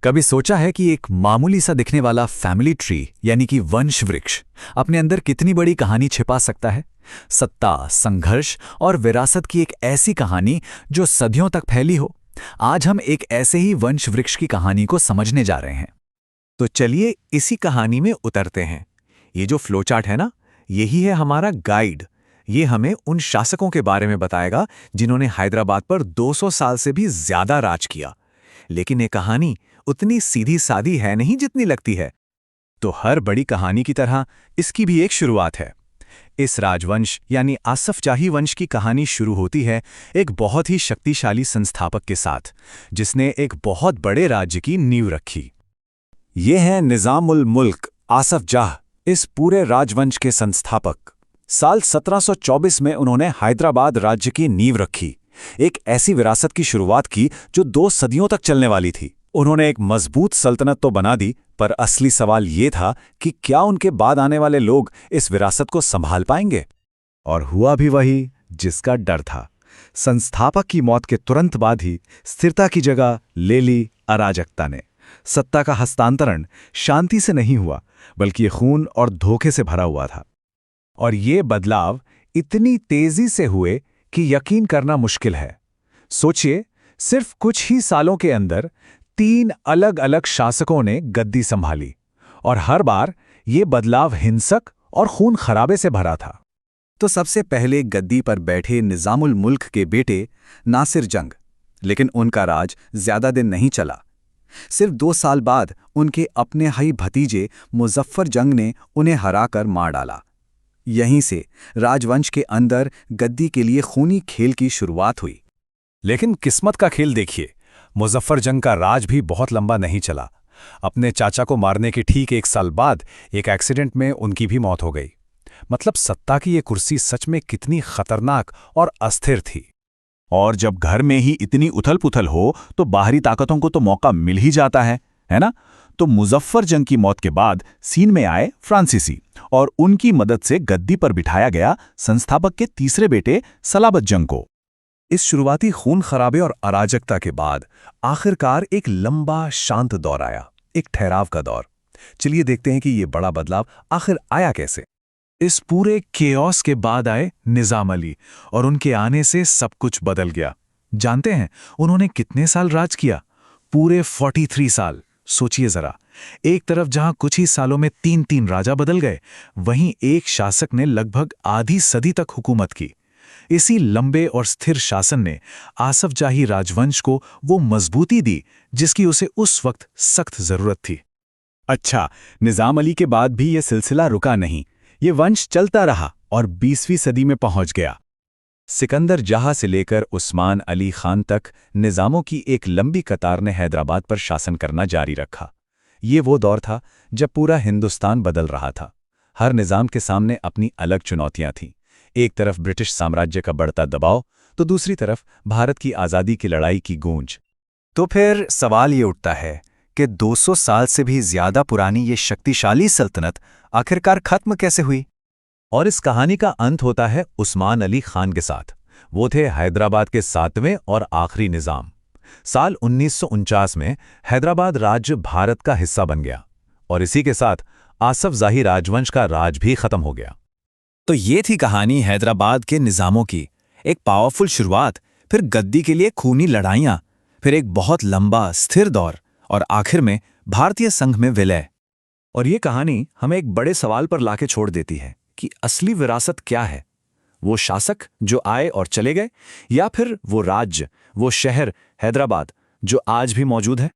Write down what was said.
कभी सोचा है कि एक मामूली सा दिखने वाला फैमिली ट्री यानी कि वंश वृक्ष अपने अंदर कितनी बड़ी कहानी छिपा सकता है? सत्ता, संघर्ष और विरासत की एक ऐसी कहानी जो सदियों तक फैली हो। आज हम एक ऐसे ही वंश वृक्ष की कहानी को समझने जा रहे हैं। तो चलिए इसी कहानी में उतरते हैं। ये जो फ्लोचार्ट है ना, यही है हमारा गाइड। ये हमें उन शासकों के बारे में बताएगा जिन्होंने हैदराबाद पर 200 साल से भी ज्यादा राज किया। लेकिन ये कहानी उतनी सीधी सादी है नहीं जितनी लगती है। तो हर बड़ी कहानी की तरह इसकी भी एक शुरुआत है। इस राजवंश यानी आसफ जाही वंश की कहानी शुरू होती है एक बहुत ही शक्तिशाली संस्थापक के साथ, जिसने एक बहुत बड़े राज्य की नींव रखी। ये हैं निजामुल मुल्क आसफ जाह, इस पूरे राजवंश के संस्थापक। साल 1724 में उन्होंने हैदराबाद राज्य की नींव रखी, एक ऐसी विरासत की शुरुआत की जो 2 सदियों तक चलने वाली थी। उन्होंने एक मजबूत सल्तनत तो बना दी, पर असली सवाल ये था कि क्या उनके बाद आने वाले लोग इस विरासत को संभाल पाएंगे? और हुआ भी वही जिसका डर था। संस्थापक की मौत के तुरंत बाद ही स्थिरता की जगह ले ली अराजकता ने। सत्ता का हस्तांतरण शांति से नहीं हुआ, बल्कि ये खून और धोखे से भरा हुआ था। और ये बदलाव इतनी तेजी से हुए कि यकीन करना मुश्किल है। सोचिए, सिर्फ कुछ ही सालों के अंदर 3 अलग-अलग शासकों ने गद्दी संभाली, और हर बार ये बदलाव हिंसक और खून खराबे से भरा था। तो सबसे पहले गद्दी पर बैठे निजामुल मुल्क के बेटे नासिर जंग, लेकिन उनका राज ज्यादा दिन नहीं चला। सिर्फ 2 साल बाद उनके अपने ही भतीजे मुजफ्फर जंग ने उन्हें हराकर मार डाला। यहीं से राजवंश के अंदर गद्दी के लिए खूनी खेल की शुरुआत हुई। लेकिन किस्मत का खेल देखिए, मुजफ्फर जंग का राज भी बहुत लंबा नहीं चला। अपने चाचा को मारने के ठीक 1 साल बाद एक एक्सीडेंट में उनकी भी मौत हो गई। मतलब सत्ता की ये कुर्सी सच में कितनी खतरनाक और अस्थिर थी। और जब घर में ही इतनी उथल-पुथल हो तो बाहरी ताकतों को तो मौका मिल ही जाता है ना? तो मुजफ्फर जंग की मौत के बाद सीन में आए फ्रांसीसी, और उनकी मदद से गद्दी पर बिठाया गया संस्थापक के तीसरे बेटे सलाबत जंग को। इस शुरुआती खून खराबे और अराजकता के बाद आखिरकार एक लंबा शांत दौर आया, एक ठहराव का दौर। चलिए देखते हैं कि ये बड़ा बदलाव आखिर आया कैसे। इस पूरे केओस के बाद आए निजाम अली, और उनके आने से सब कुछ बदल गया। जानते हैं उन्होंने कितने साल राज किया? पूरे 43 साल। सोचिए जरा, एक तरफ जहां कुछ ही सालों में 3 राजा बदल गए, वहीं एक शासक ने लगभग आधी सदी तक हुकूमत की। इसी लंबे और स्थिर शासन ने आसफ जाही राजवंश को वो मजबूती दी जिसकी उसे उस वक्त सख्त जरूरत थी। अच्छा, निजाम अली के बाद भी ये सिलसिला रुका नहीं। ये वंश चलता रहा और 20वीं सदी में पहुंच गया। सिकंदर जहां से लेकर उस्मान अली खान तक निजामों की एक लंबी कतार ने हैदराबाद पर शासन करना जारी रखा। ये वो दौर था जब पूरा हिंदुस्तान बदल रहा था। हर निजाम के सामने अपनी अलग चुनौतियां थीं। एक तरफ ब्रिटिश साम्राज्य का बढ़ता दबाव, तो दूसरी तरफ भारत की आज़ादी की लड़ाई की गूंज। तो फिर सवाल ये उठता है कि 200 साल से भी ज्यादा पुरानी ये शक्तिशाली सल्तनत आखिरकार खत्म कैसे हुई? और इस कहानी का अंत होता है उस्मान अली खान के साथ। वो थे हैदराबाद के 7वें और आखिरी निजाम। साल 1949 में हैदराबाद राज्य भारत का हिस्सा बन गया, और इसी के साथ आसफ जाही राजवंश का राज भी खत्म हो गया। तो ये थी कहानी हैदराबाद के निजामों की। एक पावरफुल शुरुआत, फिर गद्दी के लिए खूनी लड़ाइयां, फिर एक बहुत लंबा स्थिर दौर, और आखिर में भारतीय संघ में विलय। और ये कहानी हमें एक बड़े सवाल पर लाके छोड़ देती है कि असली विरासत क्या है? वो शासक जो आए और चले गए, या फिर वो राज्य, वो शहर हैदराबाद जो आज भी मौजूद है?